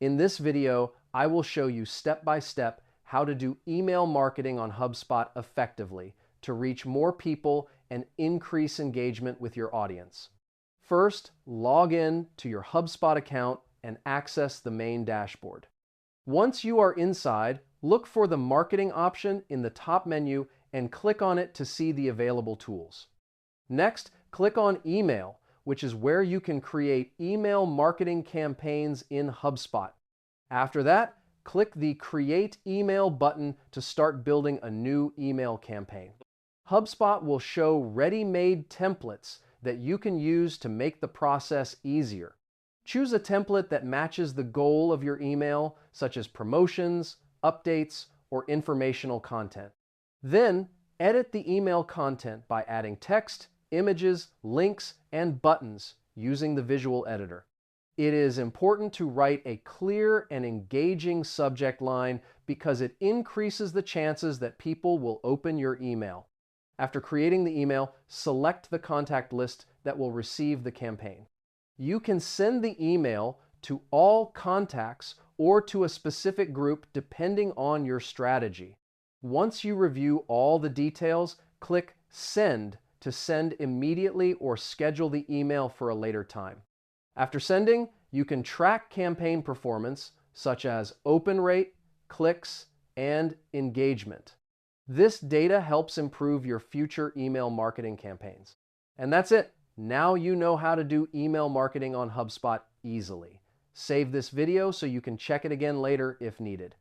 In this video, I will show you step by step how to do email marketing on HubSpot effectively to reach more people and increase engagement with your audience. First, log in to your HubSpot account and access the main dashboard. Once you are inside, look for the marketing option in the top menu and click on it to see the available tools. Next, click on Email, which is where you can create email marketing campaigns in HubSpot. After that, click the Create Email button to start building a new email campaign. HubSpot will show ready-made templates that you can use to make the process easier. Choose a template that matches the goal of your email, such as promotions, updates, or informational content. Then, edit the email content by adding text, images, links, and buttons using the visual editor. It is important to write a clear and engaging subject line because it increases the chances that people will open your email. After creating the email, select the contact list that will receive the campaign. You can send the email to all contacts or to a specific group depending on your strategy. Once you review all the details, click Send to send immediately or schedule the email for a later time. After sending, you can track campaign performance such as open rate, clicks, and engagement. This data helps improve your future email marketing campaigns. And that's it. Now you know how to do email marketing on HubSpot easily. Save this video so you can check it again later if needed.